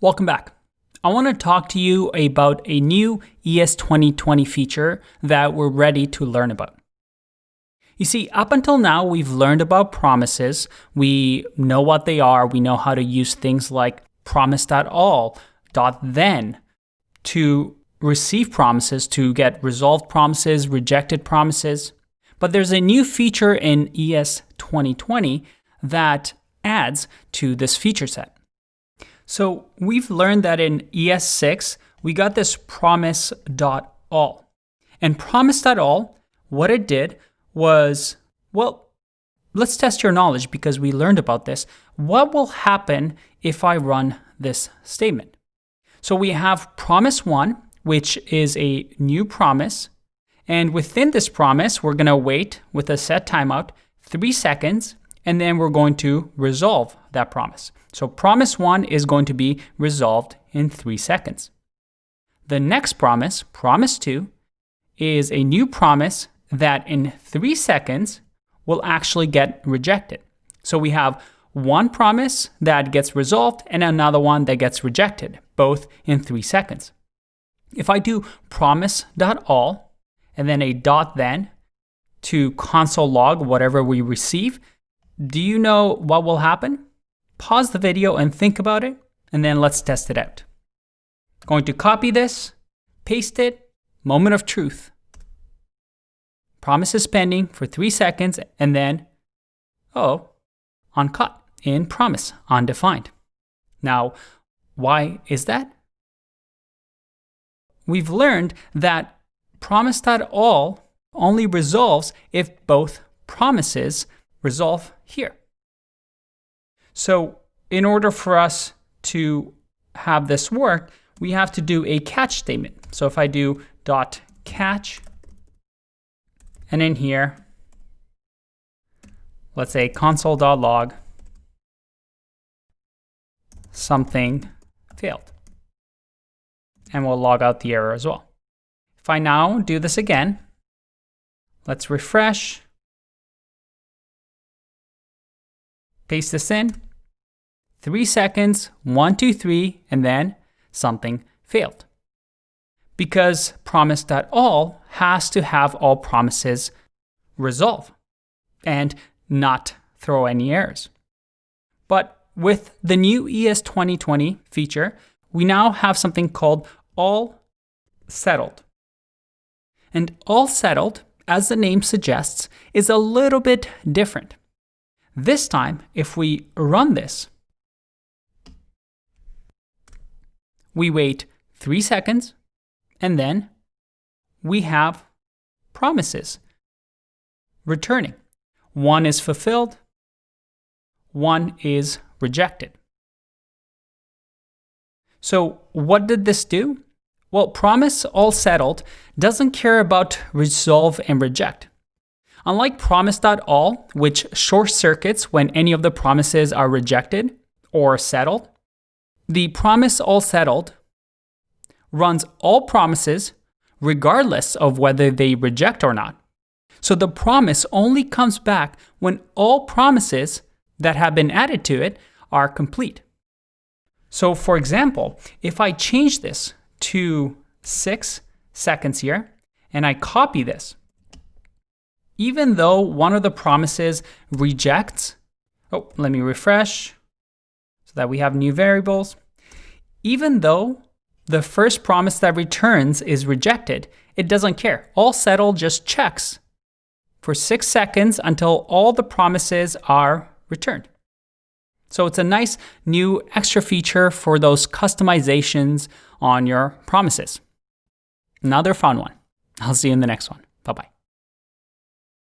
Welcome back. I want to talk to you about a new ES2020 feature that we're ready to learn about. You see, up until now, we've learned about promises. We know what they are. We know how to use things like promise.all, .then to receive promises, to get resolved promises, rejected promises. But there's a new feature in ES2020 that adds to this feature set. So we've learned that in ES6, we got this promise.all. And promise.all, what it did was, well, let's test your knowledge because we learned about this. What will happen if I run this statement? So we have promise1, which is a new promise. And within this promise, we're going to wait with a set timeout 3 seconds, and then we're going to resolve that promise. So promise1 is going to be resolved in 3 seconds. The next promise, promise2, is a new promise that in 3 seconds will actually get rejected. So we have one promise that gets resolved and another one that gets rejected, both in 3 seconds. If I do promise.all and then a .then to console log whatever we receive, do you know what will happen? Pause the video and think about it, and then let's test it out. Going to copy this, paste it, moment of truth. Promise is pending for 3 seconds, and then, uncut in promise, undefined. Now, why is that? We've learned that promise.all only resolves if both promises resolve here. So in order for us to have this work, we have to do a catch statement. So if I do .catch, and in here, let's say console.log, something failed. And we'll log out the error as well. If I now do this again, let's refresh, paste this in, 3 seconds, 1, 2, 3, and then something failed. Because promise.all has to have all promises resolve and not throw any errors. But with the new ES2020 feature, we now have something called all settled. And all settled, as the name suggests, is a little bit different. This time, if we run this, we wait 3 seconds, and then we have promises returning. 1 is fulfilled, 1 is rejected. So what did this do? Well, promise all settled doesn't care about resolve and reject. Unlike promise.all, which short circuits when any of the promises are rejected or settled, the promise all settled runs all promises regardless of whether they reject or not. So the promise only comes back when all promises that have been added to it are complete. So for example, if I change this to 6 seconds here and I copy this, even though one of the promises rejects, let me refresh so that we have new variables. Even though the first promise that returns is rejected, it doesn't care. All settled just checks for 6 seconds until all the promises are returned. So it's a nice new extra feature for those customizations on your promises. Another fun one. I'll see you in the next one. Bye-bye.